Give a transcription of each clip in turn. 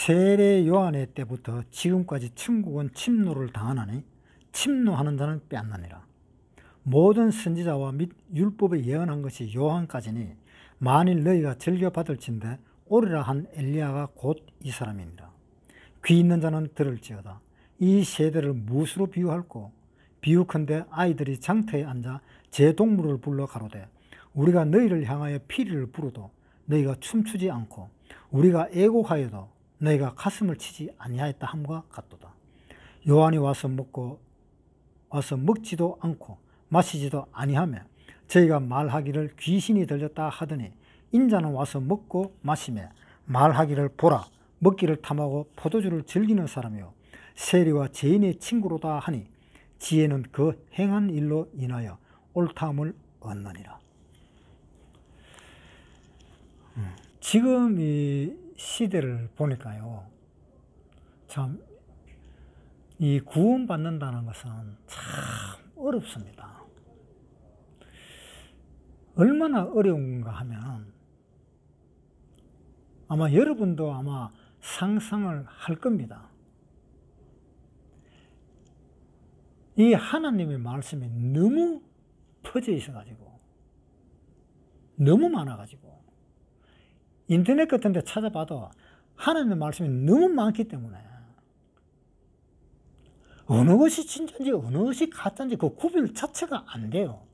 세례 요한의 때부터 지금까지 천국은 침노를 당하나니 침노하는 자는 빼앗느니라. 모든 선지자와 및 율법에 예언한 것이 요한까지니 만일 너희가 즐겨받을진대 오리라 한 엘리야가 곧 이 사람이니라. 귀 있는 자는 들을지어다. 이 세대를 무엇으로 비유할꼬? 비유컨대 아이들이 장터에 앉아 제 동물을 불러 가로되 우리가 너희를 향하여 피리를 부르도 너희가 춤추지 않고 우리가 애곡하여도 너희가 가슴을 치지 아니하였다 함과 같도다. 요한이 와서 먹지도 않고 마시지도 아니하며 저희가 말하기를 귀신이 들렸다 하더니 인자는 와서 먹고 마시며 말하기를 보라 먹기를 탐하고 포도주를 즐기는 사람이요 세리와 죄인의 친구로다 하니 지혜는 그 행한 일로 인하여 옳다함을 얻느니라. 지금 이 시대를 보니까요, 참 이 구원받는다는 것은 참 어렵습니다. 얼마나 어려운가 하면 아마 여러분도 아마 상상을 할 겁니다. 이 하나님의 말씀이 너무 퍼져 있어가지고 너무 많아가지고 인터넷 같은 데 찾아봐도 하나님의 말씀이 너무 많기 때문에 어느 것이 진짜인지 어느 것이 가짜인지 그 구별 자체가 안 돼요.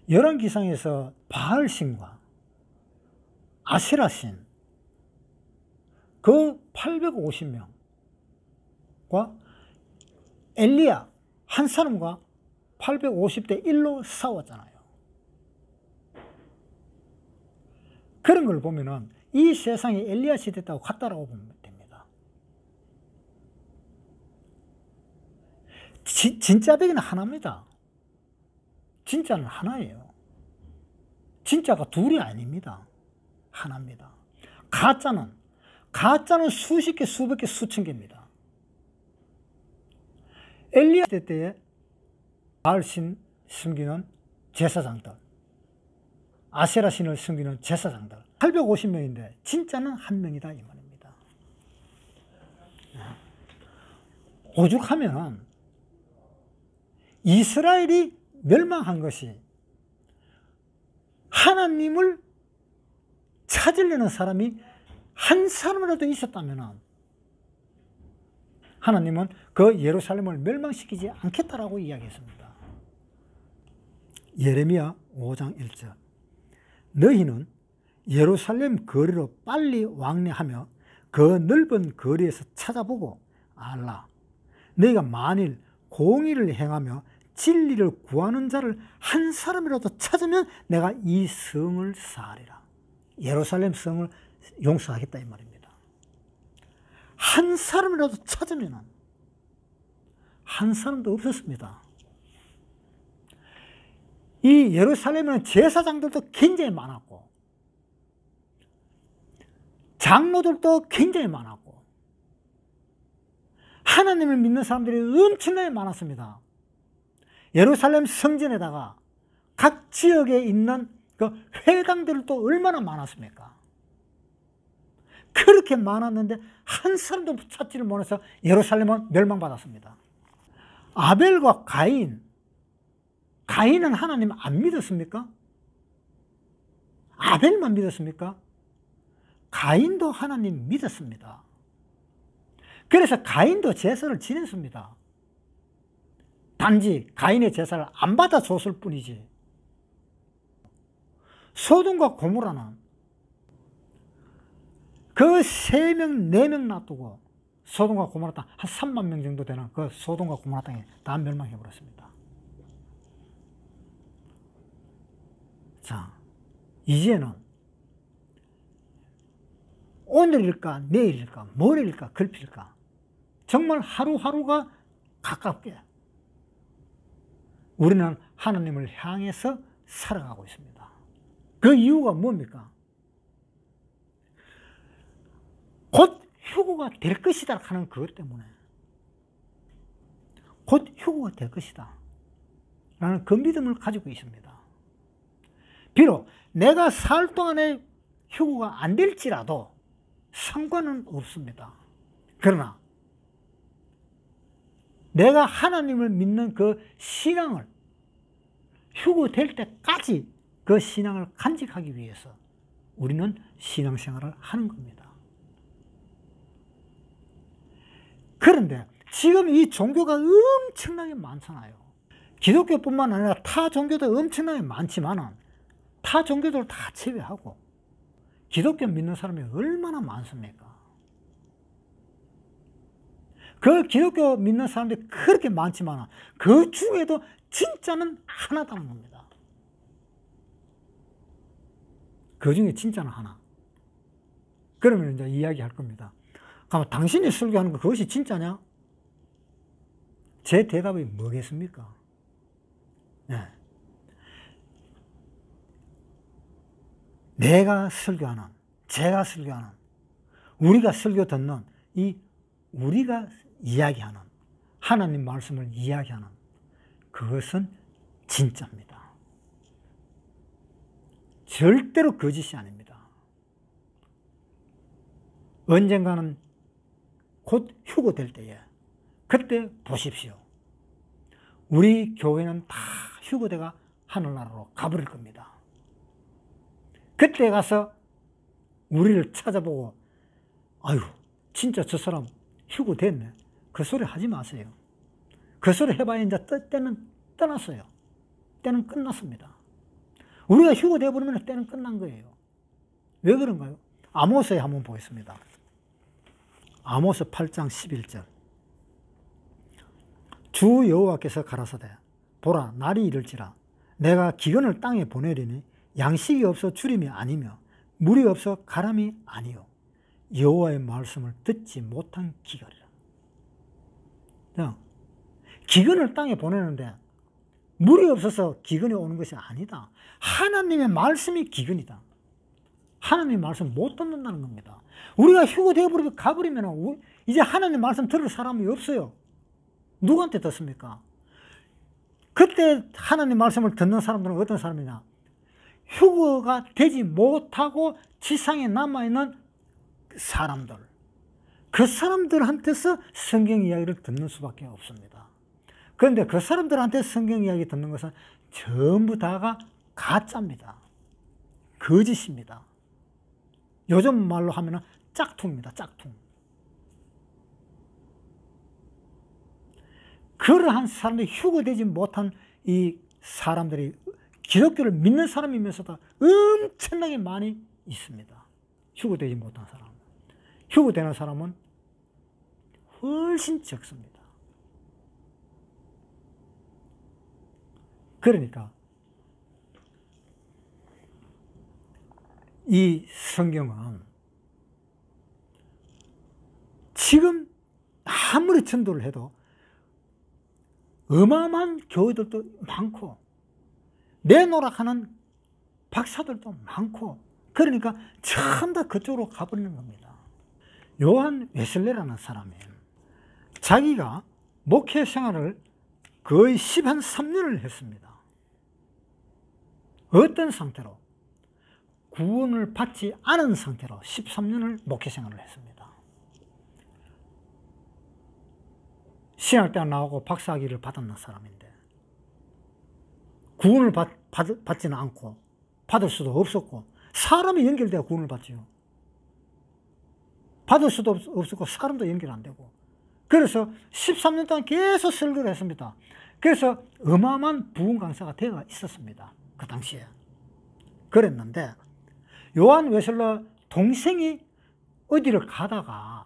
열왕기상에서 바알신과 아세라신 그 850명과 엘리야 한 사람과 850대 1로 싸웠잖아요. 그런 걸 보면은 이 세상이 엘리야 시대였다고 같다라고 보면 됩니다. 진짜 배기는 하나입니다. 진짜는 하나예요. 진짜가 둘이 아닙니다. 하나입니다. 가짜는 수십 개, 수백 개, 수천 개입니다. 엘리야 시대 때에 바알신 숨기는 제사장들, 아세라 신을 숨기는 제사장들 850명인데 진짜는 한 명이다 이 말입니다. 오죽하면 이스라엘이 멸망한 것이 하나님을 찾으려는 사람이 한 사람이라도 있었다면 하나님은 그 예루살렘을 멸망시키지 않겠다라고 이야기했습니다. 예레미야 5장 1절 너희는 예루살렘 거리로 빨리 왕래하며 그 넓은 거리에서 찾아보고 알라. 너희가 만일 공의를 행하며 진리를 구하는 자를 한 사람이라도 찾으면 내가 이 성을 사하리라. 예루살렘 성을 용서하겠다 이 말입니다. 한 사람이라도 찾으면 한 사람도 없었습니다. 이 예루살렘에는 제사장들도 굉장히 많았고 장로들도 굉장히 많았고 하나님을 믿는 사람들이 엄청나게 많았습니다. 예루살렘 성전에다가 각 지역에 있는 그 회당들도 얼마나 많았습니까? 그렇게 많았는데 한 사람도 찾지를 못해서 예루살렘은 멸망받았습니다. 아벨과 가인은 하나님 안 믿었습니까? 아벨만 믿었습니까? 가인도 하나님 믿었습니다. 그래서 가인도 제사를 지냈습니다. 단지 가인의 제사를 안 받아줬을 뿐이지. 소돔과 고모라는 그 3명, 4명 놔두고 소돔과 고모라 땅 한 3만 명 정도 되는 그 소돔과 고모라 땅이 다 멸망해버렸습니다. 자, 이제는 오늘일까 내일일까 모레일까 걸필까 정말 하루하루가 가깝게 우리는 하나님을 향해서 살아가고 있습니다. 그 이유가 뭡니까? 곧 휴거가 될 것이다 하는 그것 때문에 곧 휴거가 될 것이다 라는 그 믿음을 가지고 있습니다. 비록 내가 살 동안에 휴거가 안 될지라도 상관은 없습니다. 그러나 내가 하나님을 믿는 그 신앙을 휴거될 때까지 그 신앙을 간직하기 위해서 우리는 신앙생활을 하는 겁니다. 그런데 지금 이 종교가 엄청나게 많잖아요. 기독교뿐만 아니라 타 종교도 엄청나게 많지만 타 종교들을 다 제외하고 기독교 믿는 사람이 얼마나 많습니까? 그 기독교 믿는 사람들이 그렇게 많지만 그 중에도 진짜는 하나다는 겁니다. 그 중에 진짜는 하나. 그러면 이제 이야기할 겁니다. 그럼 당신이 설교하는 거 그것이 진짜냐? 제 대답이 뭐겠습니까? 네. 내가 설교하는, 제가 설교하는, 우리가 설교 듣는 우리가 이야기하는 하나님 말씀을 이야기하는 그것은 진짜입니다. 절대로 거짓이 아닙니다. 언젠가는 곧 휴거될 때에 그때 보십시오. 우리 교회는 다 휴거대가 하늘나라로 가버릴 겁니다. 그때 가서 우리를 찾아보고 아유 진짜 저 사람 휴거됐네. 그 소리 하지 마세요. 그 소리 해봐야 이제 때는 떠났어요. 때는 끝났습니다. 우리가 휴거돼 버리면 때는 끝난 거예요. 왜 그런가요? 아모스에 한번 보겠습니다. 아모스 8장 11절. 주 여호와께서 가라사대 보라 날이 이를지라 내가 기근을 땅에 보내리니 양식이 없어 주림이 아니며 물이 없어 가람이 아니요 여호와의 말씀을 듣지 못한 기근이라. 기근을 땅에 보내는데 물이 없어서 기근이 오는 것이 아니다. 하나님의 말씀이 기근이다. 하나님의 말씀 못 듣는다는 겁니다. 우리가 휴거되어 버리고 가버리면 이제 하나님 말씀 들을 사람이 없어요. 누구한테 듣습니까? 그때 하나님 말씀을 듣는 사람들은 어떤 사람이냐? 휴거가 되지 못하고 지상에 남아있는 사람들. 그 사람들한테서 성경 이야기를 듣는 수밖에 없습니다. 그런데 그 사람들한테 성경 이야기 듣는 것은 전부 다가 가짜입니다. 거짓입니다. 요즘 말로 하면 짝퉁입니다. 짝퉁. 그러한 사람들이 휴거되지 못한 이 사람들이 기독교를 믿는 사람이면서도 엄청나게 많이 있습니다. 휴거되지 못한 사람. 휴거되는 사람은 훨씬 적습니다. 그러니까 이 성경은 지금 아무리 전도를 해도 어마어마한 교회들도 많고 내노락하는 박사들도 많고 그러니까 전부 다 그쪽으로 가버리는 겁니다. 요한 웨슬레라는 사람이 자기가 목회 생활을 거의 13년을 했습니다. 어떤 상태로? 구원을 받지 않은 상태로 13년을 목회 생활을 했습니다. 신학대학 나오고 박사학위를 받았는 사람인데 구원을 받지는 않고 받을 수도 없었고 사람이 연결돼야 구원을 받지요. 받을 수도 없었고 사람도 연결 안 되고 그래서 13년 동안 계속 설교를 했습니다. 그래서 어마어마한 부흥 강사가 되어 있었습니다. 그 당시에. 그랬는데 요한 웨슬러 동생이 어디를 가다가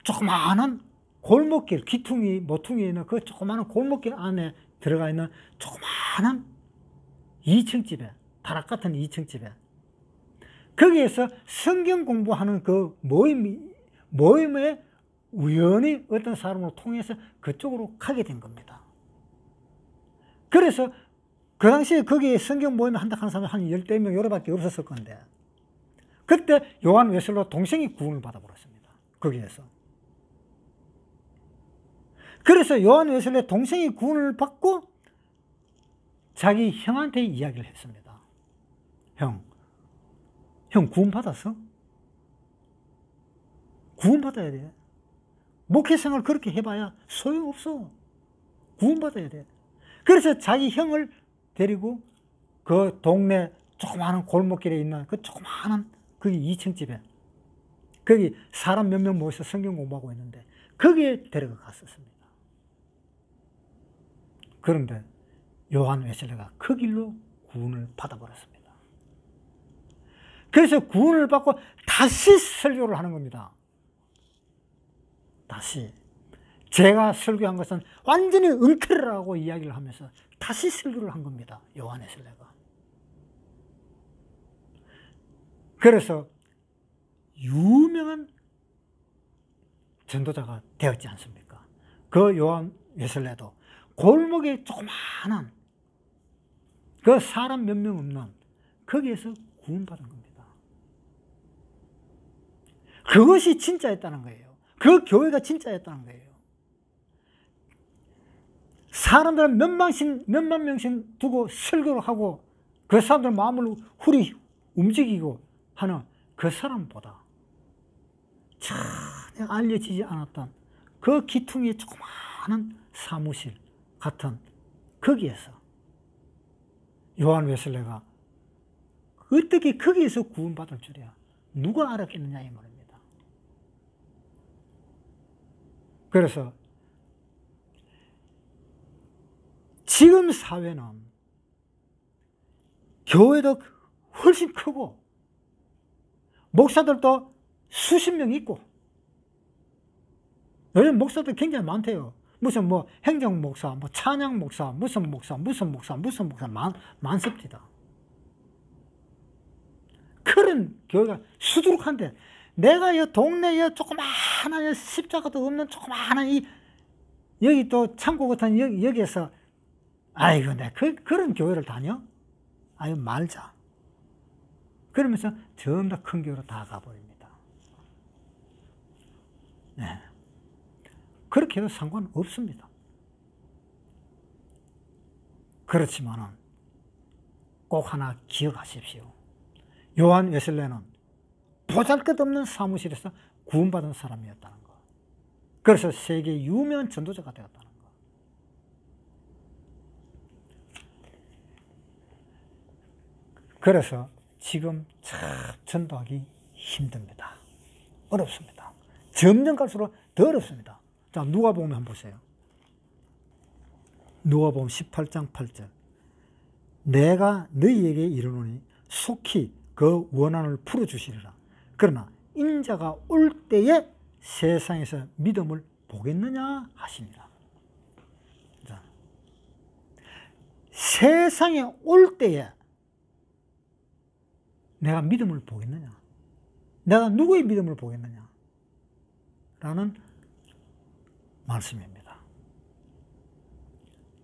조그마한 골목길, 귀퉁이, 모퉁이에 있는 그 조그마한 골목길 안에 들어가 있는 조그마한 2층집에, 다락 같은 2층집에 거기에서 성경 공부하는 그 모임에 우연히 어떤 사람을 통해서 그쪽으로 가게 된 겁니다. 그래서 그 당시에 거기에 성경 모임을 한다 하는 사람이 한 10명 요래밖에 없었을 건데 그때 요한 웨슬러 동생이 구원을 받아버렸습니다. 거기에서. 그래서 요한 웨슬러 동생이 구원을 받고 자기 형한테 이야기를 했습니다. 형 구원 받았어? 구원받아야 돼. 목회생활 그렇게 해봐야 소용없어. 구원받아야 돼. 그래서 자기 형을 데리고 그 동네 조그마한 골목길에 있는 그 조그마한 거기 2층 집에, 거기 사람 몇 명 모여서 성경 공부하고 있는데 거기에 데려가 갔었습니다. 그런데 요한 웨슬레가 그 길로 구원을 받아버렸습니다. 그래서 구원을 받고 다시 설교를 하는 겁니다. 다시. 제가 설교한 것은 완전히 엉터리라고 이야기를 하면서 다시 설교를 한 겁니다. 요한 웨슬레가. 그래서 유명한 전도자가 되었지 않습니까? 그 요한 웨슬레도 골목에 조그마한 그 사람 몇 명 없는 거기에서 구원받은 겁니다. 그것이 진짜였다는 거예요. 그 교회가 진짜였다는 거예요. 사람들은 몇만 명씩 두고 설교를 하고 그 사람들 마음을 훌히 움직이고 하는 그 사람보다 전혀 알려지지 않았던 그 기퉁이 조그마한 사무실 같은 거기에서 요한 웨슬레가 어떻게 거기에서 구원받을 줄이야 누가 알았겠느냐 이 말입니다. 그래서 지금 사회는 교회도 훨씬 크고 목사들도 수십 명 있고 요즘 목사들 굉장히 많대요. 무슨 뭐 행정 목사, 뭐 찬양 목사, 무슨 목사 많습니다. 그런 교회가 수두룩한데 내가 이 동네에 조그마한 십자가도 없는 조그마한 여기 또 창고 같은 여기에서 아이고 내가 그런 교회를 다녀? 아유 말자. 그러면서 전부 다 큰 교회로 다 가버립니다. 네. 그렇게 해도 상관없습니다. 그렇지만은 꼭 하나 기억하십시오. 요한 웨슬레는 보잘것없는 사무실에서 구원받은 사람이었다는 거. 그래서 세계 유명한 전도자가 되었다는 거. 그래서 지금 참 전도하기 힘듭니다. 어렵습니다. 점점 갈수록 더 어렵습니다. 자, 누가복음 한번 보세요. 누가복음 18장 8절. 내가 너희에게 이르노니 속히 그 원한을 풀어주시리라. 그러나 인자가 올 때에 세상에서 믿음을 보겠느냐 하시니라. 자, 세상에 올 때에 내가 믿음을 보겠느냐? 내가 누구의 믿음을 보겠느냐? 라는 말씀입니다.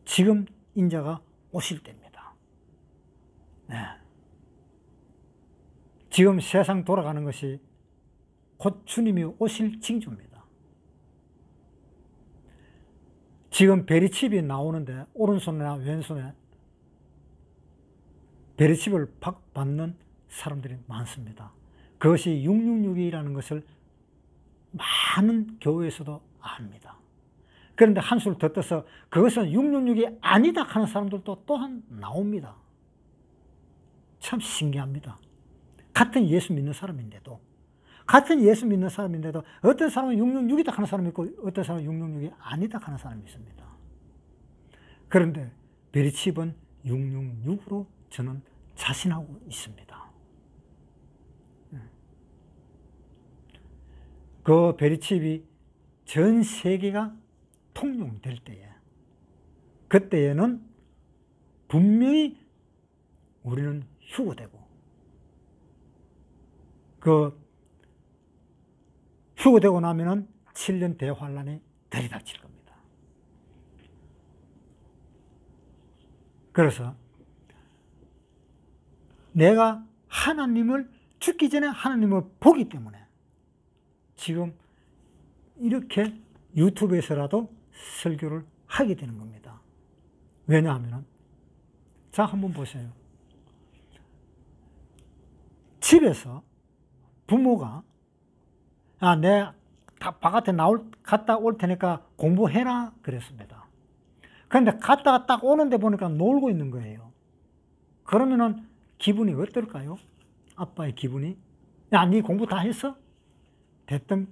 지금 인자가 오실 때입니다. 네. 지금 세상 돌아가는 것이 곧 주님이 오실 징조입니다. 지금 베리칩이 나오는데 오른손이나 왼손에 베리칩을 받는 사람들이 많습니다. 그것이 666이라는 것을 많은 교회에서도 압니다. 그런데 한술 더 떠서 그것은 666이 아니다 하는 사람들도 또한 나옵니다. 참 신기합니다. 같은 예수 믿는 사람인데도 어떤 사람은 666이다 하는 사람이 있고 어떤 사람은 666이 아니다 하는 사람이 있습니다. 그런데 베리칩은 666으로 저는 자신하고 있습니다. 그 베리칩이 전 세계가 통용될 때에 그때에는 분명히 우리는 휴거되고 휴거되고 나면은 7년 대환란이 들이닥칠 겁니다. 그래서 내가 하나님을 죽기 전에 하나님을 보기 때문에 지금 이렇게 유튜브에서라도 설교를 하게 되는 겁니다. 왜냐하면 자 한번 보세요. 집에서 부모가 내 바깥에 갔다 올 테니까 공부해라 그랬습니다. 그런데 갔다가 딱 오는데 보니까 놀고 있는 거예요. 그러면은 기분이 어떨까요? 아빠의 기분이? 야, 네 공부 다 했어? 됐든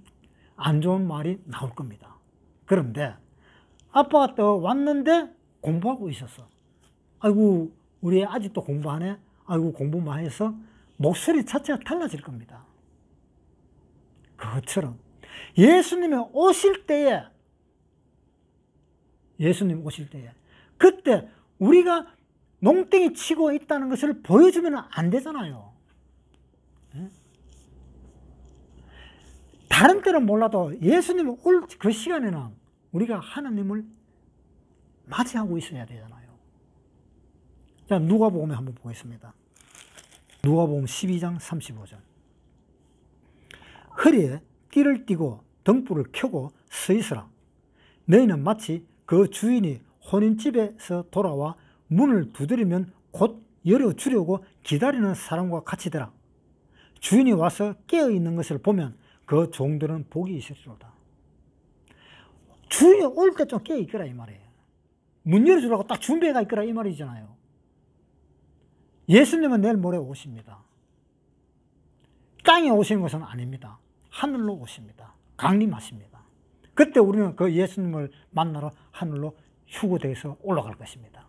안 좋은 말이 나올 겁니다. 그런데 아빠가 또 왔는데 공부하고 있었어. 아이고, 우리 애 아직도 공부하네? 아이고, 공부 많이 했어? 목소리 자체가 달라질 겁니다. 그것처럼 예수님이 오실 때에 그때 우리가 농땡이 치고 있다는 것을 보여주면 안 되잖아요. 다른 때는 몰라도 예수님이 올 그 시간에는 우리가 하나님을 맞이하고 있어야 되잖아요. 자, 누가복음에 한번 보겠습니다. 누가복음 12장 35절. 허리에 띠를 띠고 등불을 켜고 서 있으라. 너희는 마치 그 주인이 혼인집에서 돌아와 문을 두드리면 곧 열어주려고 기다리는 사람과 같이 되라. 주인이 와서 깨어있는 것을 보면 그 종들은 복이 있으리로다. 주인이 올 때 좀 깨어있거라 이 말이에요. 문 열어주라고 딱 준비해가 있거라 이 말이잖아요. 예수님은 내일 모레 오십니다. 땅에 오시는 것은 아닙니다. 하늘로 오십니다. 강림하십니다. 그때 우리는 그 예수님을 만나러 하늘로 휴거돼서 올라갈 것입니다.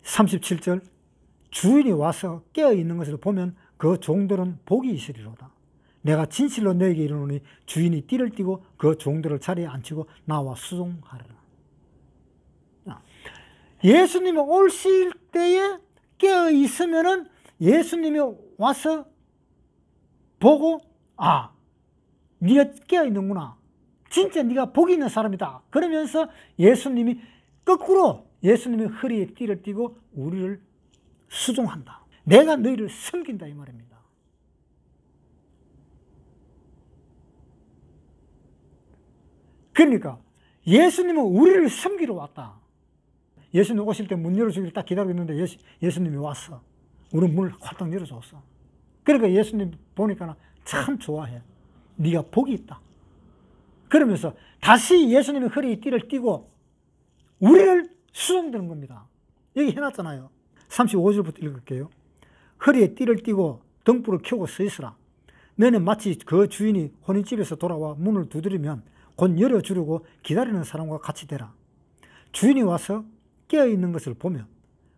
37절. 주인이 와서 깨어있는 것을 보면 그 종들은 복이 있으리로다. 내가 진실로 너에게 이르노니 주인이 띠를 띠고 그 종들을 자리에 앉히고 나와 수종하리라. 예수님이 오실 때에 깨어있으면은 예수님이 와서 보고, 아, 네가 깨어있는구나. 진짜 네가 복이 있는 사람이다. 그러면서 예수님이 거꾸로 예수님이 허리에 띠를 띠고 우리를 수종한다. 내가 너희를 섬긴다 이 말입니다. 그러니까 예수님은 우리를 섬기러 왔다. 예수님 오실 때 문 열어주기를 딱 기다리고 있는데 예수님이 왔어. 우리 문을 활짝 열어줬어. 그러니까 예수님 보니까 참 좋아해. 네가 복이 있다. 그러면서 다시 예수님이 허리에 띠를 띠고 우리를 수종드는 겁니다. 여기 해놨잖아요. 35절부터 읽을게요. 허리에 띠를 띠고 등불을 켜고 서 있으라. 너는 마치 그 주인이 혼인집에서 돌아와 문을 두드리면 곧 열어주려고 기다리는 사람과 같이 되라. 주인이 와서 깨어있는 것을 보면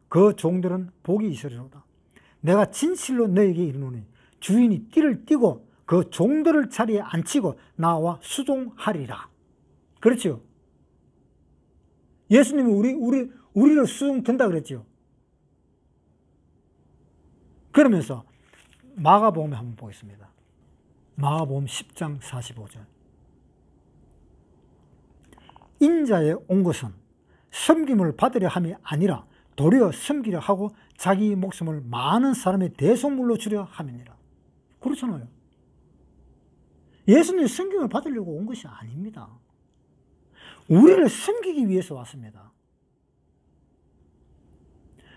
그 종들은 복이 있으리로다. 내가 진실로 너에게 이르노니 주인이 띠를 띠고 그 종들을 자리에 앉히고 나와 수종하리라. 그렇죠? 예수님이 우리를 수종된다 그랬죠. 그러면서 마가복음에 한번 보겠습니다. 마가복음 10장 45절. 인자에 온 것은 섬김을 받으려 함이 아니라 도리어 섬기려 하고 자기 목숨을 많은 사람의 대속물로 주려 함이니라. 그렇잖아요. 예수님이 섬김을 받으려고 온 것이 아닙니다. 우리를 섬기기 위해서 왔습니다.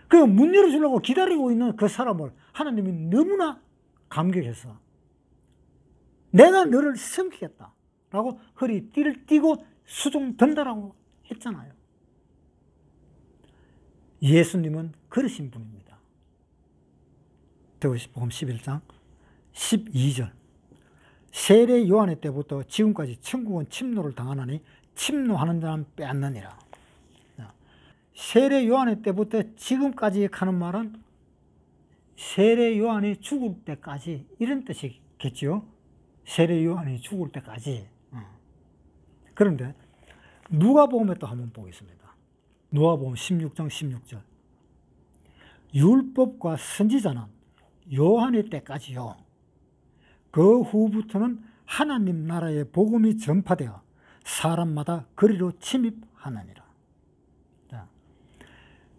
그 문 열어주려고 기다리고 있는 그 사람을 하나님이 너무나 감격해서 내가 너를 섬기겠다 라고 허리 띠를 띠고 수종된다라고 했잖아요. 예수님은 그러신 분입니다. 마태복음 11장 12절. 세례 요한의 때부터 지금까지 천국은 침노를 당하나니 침노하는 자는 빼앗느니라. 세례 요한의 때부터 지금까지 하는 말은 세례 요한이 죽을 때까지 이런 뜻이겠죠. 세례 요한이 죽을 때까지. 그런데 누가복음에 또 한번 보겠습니다. 누가복음 16장 16절. 율법과 선지자는 요한의 때까지요. 그 후부터는 하나님 나라의 복음이 전파되어 사람마다 그리로 침입하느니라.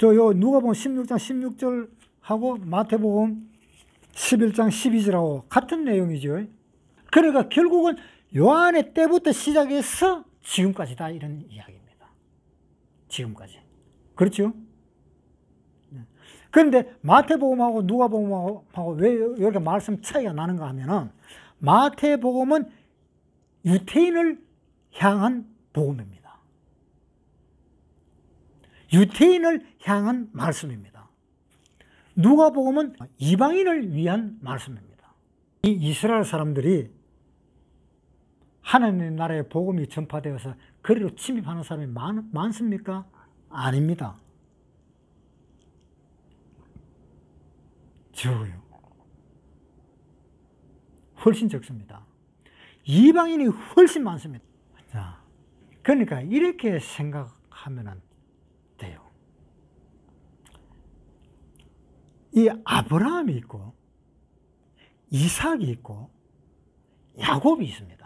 요 누가복음 16장 16절하고 마태복음 11장 12절하고 같은 내용이죠. 그러니까 결국은 요한의 때부터 시작해서 지금까지다 이런 이야기입니다. 지금까지. 그렇죠? 그런데 마태복음하고 누가복음하고 왜 이렇게 말씀 차이가 나는가 하면은 마태복음은 유태인을 향한 복음입니다. 유태인을 향한 말씀입니다. 누가복음은 이방인을 위한 말씀입니다. 이 이스라엘 사람들이 하나님의 나라의 복음이 전파되어서 거리로 침입하는 사람이 많습니까? 아닙니다. 적어요. 훨씬 적습니다. 이방인이 훨씬 많습니다. 자, 그러니까 이렇게 생각하면 돼요. 이 아브라함이 있고 이삭이 있고 야곱이 있습니다.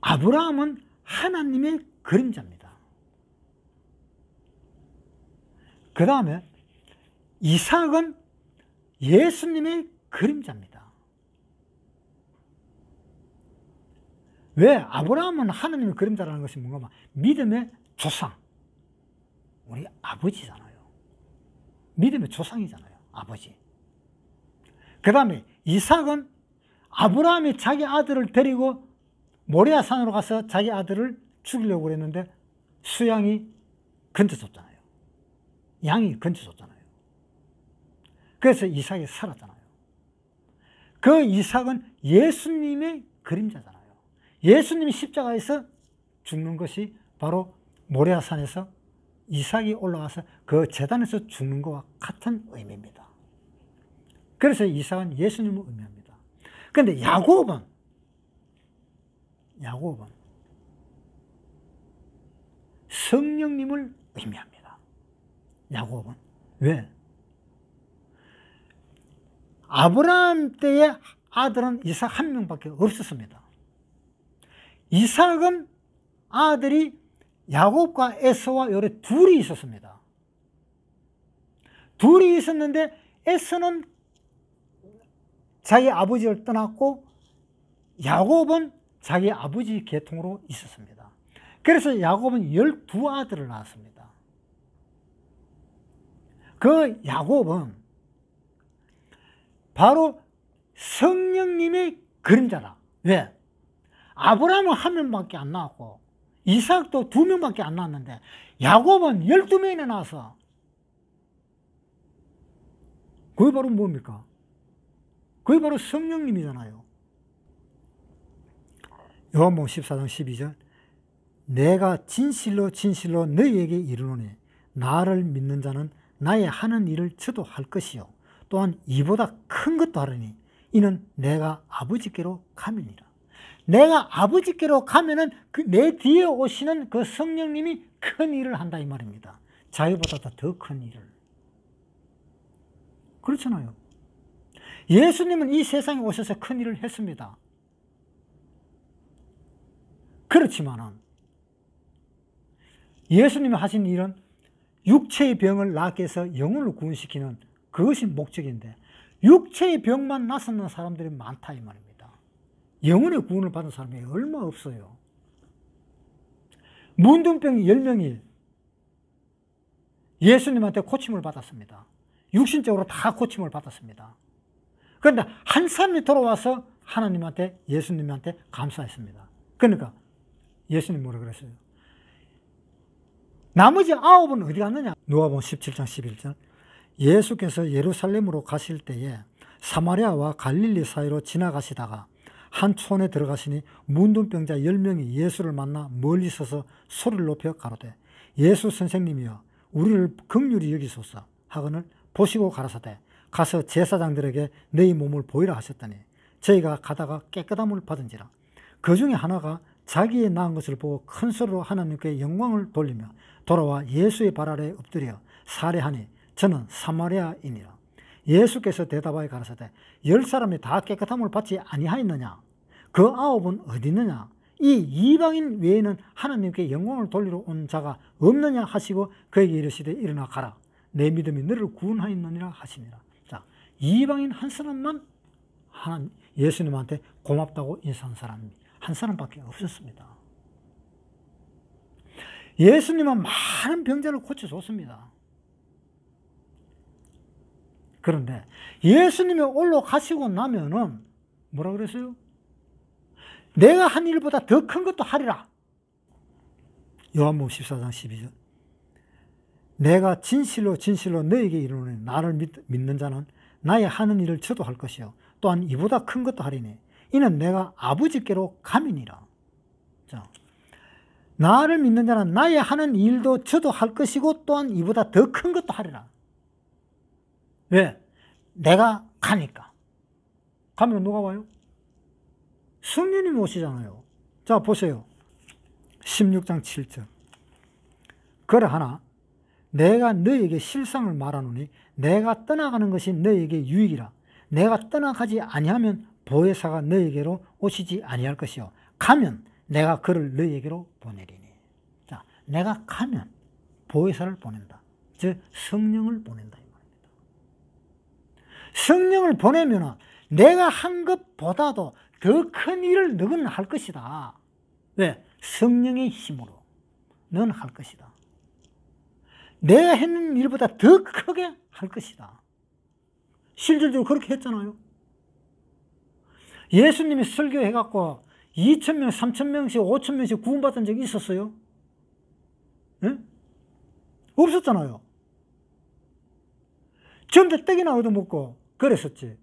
아브라함은 하나님의 그림자입니다. 그 다음에 이삭은 예수님의 그림자입니다. 왜? 아브라함은 하나님의 그림자라는 것이 뭔가 믿음의 조상, 우리 아버지잖아요. 믿음의 조상이잖아요. 아버지. 그 다음에 이삭은 아브라함이 자기 아들을 데리고 모리아 산으로 가서 자기 아들을 죽이려고 그랬는데 수양이 건져줬잖아요. 양이 건져줬잖아요. 그래서 이삭이 살았잖아요. 그 이삭은 예수님의 그림자잖아요. 예수님이 십자가에서 죽는 것이 바로 모리아 산에서 이삭이 올라가서 그 제단에서 죽는 것과 같은 의미입니다. 그래서 이삭은 예수님을 의미합니다. 그런데 야곱은 성령님을 의미합니다. 야곱은. 왜? 아브라함 때의 아들은 이삭 한 명밖에 없었습니다. 이삭은 아들이 야곱과 에서와 요래 둘이 있었습니다. 둘이 있었는데 에서는 자기 아버지를 떠났고 야곱은 자기 아버지 계통으로 있었습니다. 그래서 야곱은 12아들을 낳았습니다. 그 야곱은 바로 성령님의 그림자다. 왜? 아브라함은 한 명밖에 안 낳았고 이삭도 2명밖에 안 낳았는데 야곱은 12명이나 낳아서 그게 바로 뭡니까? 그게 바로 성령님이잖아요. 요한복음 14장 12절 내가 진실로 진실로 너희에게 이르노니 나를 믿는 자는 나의 하는 일을 저도 할 것이요 또한 이보다 큰 것도 하리니 이는 내가 아버지께로 가미니라. 내가 아버지께로 가면은 내 뒤에 오시는 그 성령님이 큰 일을 한다 이 말입니다. 자기보다 더 큰 일을. 그렇잖아요. 예수님은 이 세상에 오셔서 큰 일을 했습니다. 그렇지만은 예수님이 하신 일은 육체의 병을 낫게 해서 영혼을 구원시키는 그것이 목적인데 육체의 병만 낫는 사람들이 많다 이 말입니다. 영혼의 구원을 받은 사람이 얼마 없어요. 문둥병 10명이 예수님한테 고침을 받았습니다. 육신적으로 다 고침을 받았습니다. 그런데 한 사람이 돌아와서 하나님한테 예수님한테 감사했습니다. 그러니까 예수님 뭐라 그랬어요? 나머지 9은 어디 갔느냐? 누가복음 17장 11절 예수께서 예루살렘으로 가실 때에 사마리아와 갈릴리 사이로 지나가시다가 한 촌에 들어가시니 문둥병자 10명이 예수를 만나 멀리 서서 소리를 높여 가로되 예수 선생님이여 우리를 긍휼히 여기소서 하거늘 보시고 가라사대 가서 제사장들에게 너희 몸을 보이라 하셨더니 저희가 가다가 깨끗함을 받은지라. 그 중에 하나가 자기의 나은 것을 보고 큰 소리로 하나님께 영광을 돌리며 돌아와 예수의 발 아래 엎드려 살해하니 저는 사마리아인이라. 예수께서 대답하여 가라사대 10사람이 다 깨끗함을 받지 아니하였느냐? 그 9은 어디 있느냐? 이 이방인 외에는 하나님께 영광을 돌리러 온 자가 없느냐 하시고 그에게 이르시되 일어나 가라. 내 믿음이 너를 구원하였느니라 하시니라. 자, 이방인 한 사람만 예수님한테 고맙다고 인사한 사람이 한 사람밖에 없었습니다. 예수님은 많은 병자를 고쳐줬습니다. 그런데 예수님이 올라가시고 나면은 뭐라 그랬어요? 내가 한 일보다 더 큰 것도 하리라. 요한복음 14장 12절. 내가 진실로 진실로 너에게 이르노니 나를 믿는 자는 나의 하는 일을 저도 할 것이요 또한 이보다 큰 것도 하리니 이는 내가 아버지께로 감이니라. 자, 나를 믿는 자는 나의 하는 일도 저도 할 것이고 또한 이보다 더 큰 것도 하리라. 왜? 내가 가니까. 가면 누가 와요? 성령님이 오시잖아요. 자, 보세요. 16장 7절. 그러하나 내가 너에게 실상을 말하노니 내가 떠나가는 것이 너에게 유익이라. 내가 떠나가지 아니하면 보혜사가 너에게로 오시지 아니할 것이요 가면 내가 그를 너에게로 보내리니. 자, 내가 가면 보혜사를 보낸다. 즉 성령을 보낸다 이 말입니다. 성령을 보내면 내가 한 것보다도 더 큰 일을 너는 할 것이다. 왜? 성령의 힘으로 너는 할 것이다. 내가 했는 일보다 더 크게 할 것이다. 실질적으로 그렇게 했잖아요. 예수님이 설교해갖고 2,000명, 3,000명씩, 5,000명씩 구원받은 적이 있었어요? 네? 없었잖아요. 전부 다 떡이나 얻어먹고 그랬었지.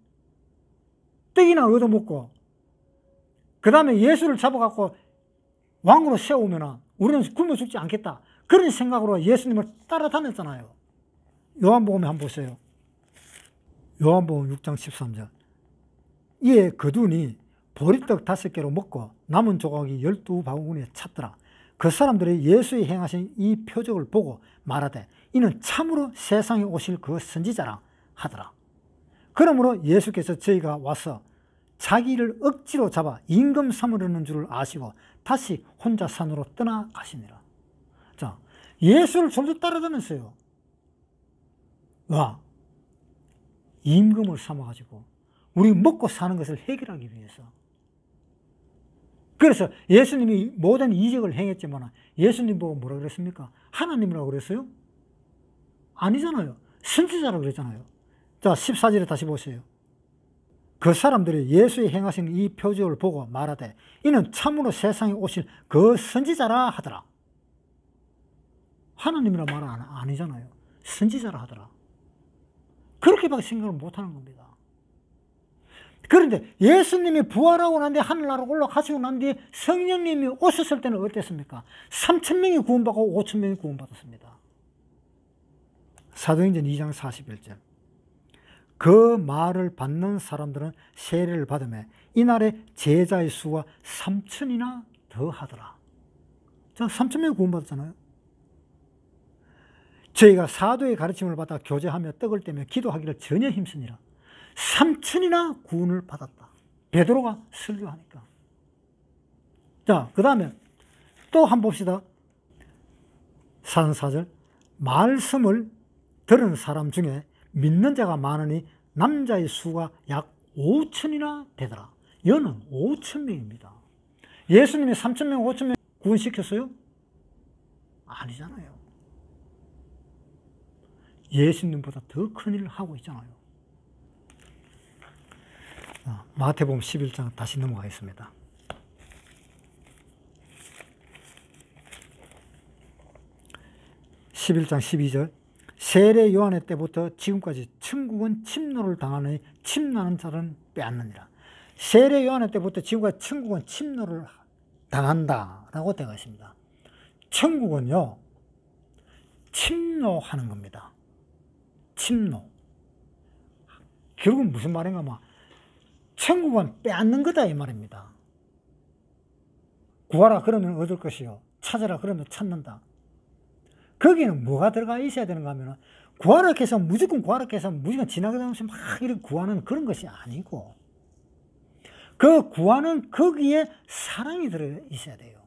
떡이나 얻어먹고 그 다음에 예수를 잡아갖고 왕으로 세우면 우리는 굶어 죽지 않겠다. 그런 생각으로 예수님을 따라다녔잖아요. 요한복음에 한번 보세요. 요한복음 6장 13절. 이에 그둔이 보리떡 5개로 먹고 남은 조각이 12바구니에 찼더라. 그 사람들이 예수의 행하신 이 표적을 보고 말하되 이는 참으로 세상에 오실 그 선지자라 하더라. 그러므로 예수께서 저희가 와서 자기를 억지로 잡아 임금 삼으려는 줄을 아시고 다시 혼자 산으로 떠나가시니라. 자, 예수를 졸졸 따라다녔어요. 와, 임금을 삼아가지고 우리 먹고 사는 것을 해결하기 위해서. 그래서 예수님이 모든 이적을 행했지만 예수님 보고 뭐라 그랬습니까? 하나님이라고 그랬어요? 아니잖아요. 선지자라고 그랬잖아요. 자, 14절에 다시 보세요. 그 사람들이 예수의 행하신 이 표적을 보고 말하되 이는 참으로 세상에 오실 그 선지자라 하더라. 하나님이라 말 아니잖아요. 선지자라 하더라. 그렇게밖에 생각을 못하는 겁니다. 그런데 예수님이 부활하고 난 뒤에 하늘나라로 올라가시고 난 뒤에 성령님이 오셨을 때는 어땠습니까? 3,000명이 구원받고 5,000명이 구원받았습니다. 사도행전 2장 41절. 그 말을 받는 사람들은 세례를 받으며 이날에 제자의 수가 3,000이나 더 하더라. 자, 3,000명이 구원받았잖아요. 저희가 사도의 가르침을 받아 교제하며 떡을 떼며 기도하기를 전혀 힘쓰니라. 3,000이나 구원을 받았다. 베드로가 설교하니까. 자, 그 다음에 또 한번 봅시다. 44절. 말씀을 들은 사람 중에 믿는 자가 많으니 남자의 수가 약 5,000이나 되더라. 여는 5,000명입니다. 예수님이 3,000명, 5,000명 구원시켰어요? 아니잖아요. 예수님보다 더 큰 일을 하고 있잖아요. 마태복음 11장 다시 넘어가겠습니다. (11장 12절) 세례 요한의 때부터 지금까지 천국은 침노를 당하니 침나는 자는 빼앗느니라. 세례 요한의 때부터 지금까지 천국은 침노를 당한다라고 되어 있습니다. 천국은요, 침노하는 겁니다. 침노. 결국은 무슨 말인가 하면 천국은 빼앗는 거다 이 말입니다. 구하라 그러면 얻을 것이요 찾아라 그러면 찾는다. 거기는 뭐가 들어가 있어야 되는가 하면 구하라 해서 무조건 구하라 해서 무조건 지나가면서 막 이렇게 구하는 그런 것이 아니고 그 구하는 거기에 사랑이 들어 있어야 돼요.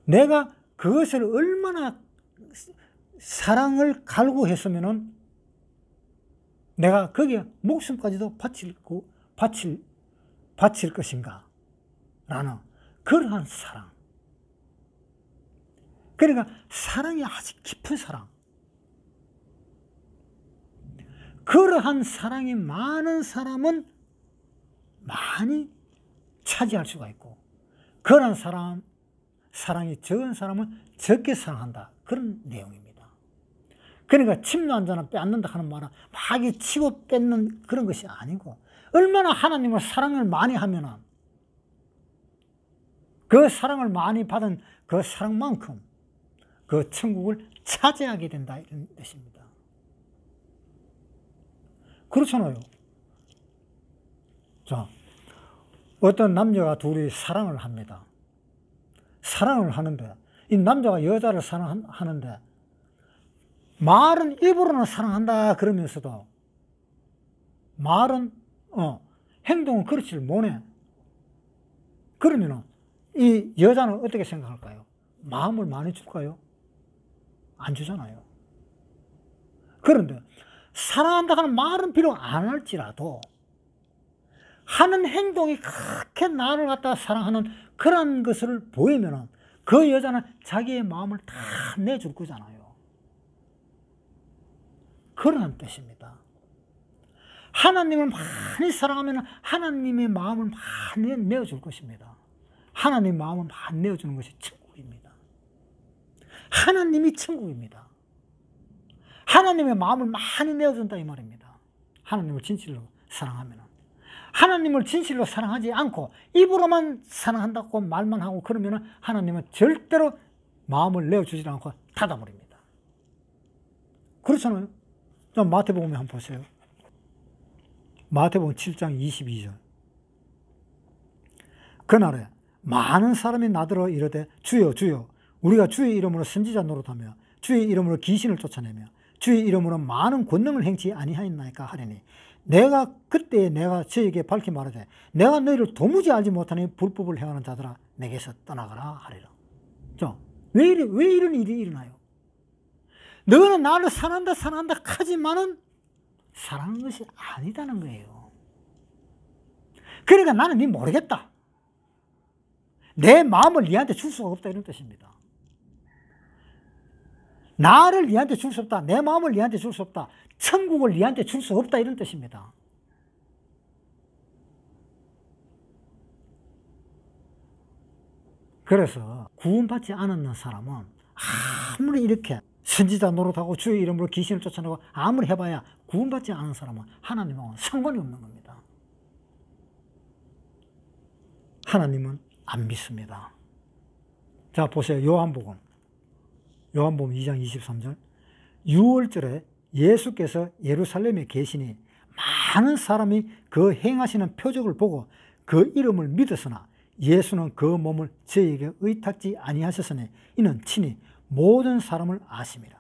내가 그것을 얼마나 사랑을 갈구했으면은 내가 거기에 목숨까지도 바칠 것인가 라는 그러한 사랑. 그러니까 사랑이 아주 깊은 사랑. 그러한 사랑이 많은 사람은 많이 차지할 수가 있고, 그런 사랑이 적은 사람은 적게 사랑한다. 그런 내용입니다. 그러니까 침노한 자는 빼앗는다 하는 말은 막 치고 뺏는 그런 것이 아니고, 얼마나 하나님을 사랑을 많이 하면은 그 사랑을 많이 받은 그 사랑만큼 그 천국을 차지하게 된다, 이런 뜻입니다. 그렇잖아요. 자, 어떤 남녀가 둘이 사랑을 합니다. 사랑을 하는데, 이 남자가 여자를 사랑하는데, 말은 입으로는 사랑한다 그러면서도 말은 행동은 그렇지를 못해. 그러면 이 여자는 어떻게 생각할까요? 마음을 많이 줄까요? 안 주잖아요. 그런데 사랑한다 하는 말은 비록 안 할지라도 하는 행동이 그렇게 나를 갖다 사랑하는 그런 것을 보이면 그 여자는 자기의 마음을 다 내줄 거잖아요. 그런 뜻입니다. 하나님을 많이 사랑하면 하나님의 마음을 많이 내어줄 것입니다. 하나님의 마음을 많이 내어주는 것이 천국입니다. 하나님이 천국입니다. 하나님의 마음을 많이 내어준다, 이 말입니다. 하나님을 진실로 사랑하면. 하나님을 진실로 사랑하지 않고 입으로만 사랑한다고 말만 하고 그러면 하나님은 절대로 마음을 내어주지 않고 닫아버립니다. 그렇잖아요. 마태복음에 한번 보세요. 마태복음 7장 22절. 그날에 많은 사람이 나더러 이르되 주여 주여 우리가 주의 이름으로 선지자 노릇하며 주의 이름으로 귀신을 쫓아내며 주의 이름으로 많은 권능을 행치 아니하였나이까 하리니 내가 그때 내가 저에게 밝히 말하되 내가 너희를 도무지 알지 못하니 불법을 행하는 자들아 내게서 떠나가라 하리라. 자, 왜 이런 일이 일어나요? 너는 나를 사랑한다 하지만은 사랑하는 것이 아니다는 거예요. 그러니까 나는 네 모르겠다. 내 마음을 네한테 줄 수가 없다, 이런 뜻입니다. 나를 네한테 줄 수 없다. 내 마음을 네한테 줄 수 없다. 천국을 네한테 줄 수 없다, 이런 뜻입니다. 그래서 구원받지 않았는 사람은 아무리 이렇게 선지자 노릇하고 주의 이름으로 귀신을 쫓아내고 아무리 해봐야 구원받지 않은 사람은 하나님하고는 상관이 없는 겁니다. 하나님은 안 믿습니다. 자, 보세요. 요한복음 2장 23절. 6월절에 예수께서 예루살렘에 계시니 많은 사람이 그 행하시는 표적을 보고 그 이름을 믿었으나 예수는 그 몸을 저에게 의탁지 아니하셨으니 이는 친히 모든 사람을 아심이라.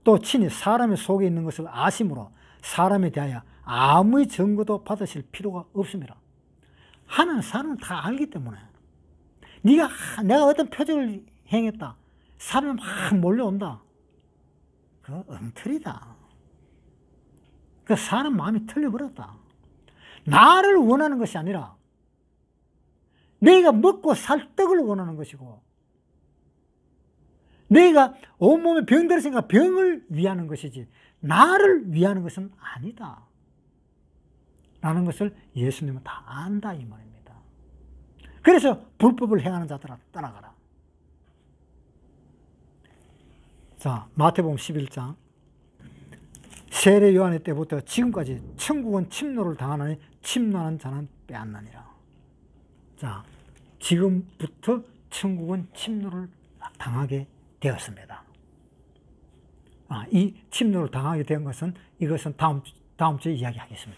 또 친히 사람의 속에 있는 것을 아심으로 사람에 대하여 아무의 증거도 받으실 필요가 없습니다. 하는 사람은 다 알기 때문에 내가 어떤 표적을 행했다. 사람이 막 몰려온다. 그거 엉터리다. 그 사람 마음이 틀려버렸다. 나를 원하는 것이 아니라 내가 먹고 살 떡을 원하는 것이고 내가 온몸에 병 들었으니까 병을 위하는 것이지 나를 위하는 것은 아니다 라는 것을 예수님은 다 안다, 이 말입니다. 그래서 불법을 행하는 자들아 떠나가라. 자, 마태복음 11장. 세례 요한의 때부터 지금까지 천국은 침노를 당하나니 침노하는 자는 빼앗나니라. 자, 지금부터 천국은 침노를 당하게 되었습니다. 이 침노를 당하게 된 것은 이것은 다음 주에 이야기하겠습니다.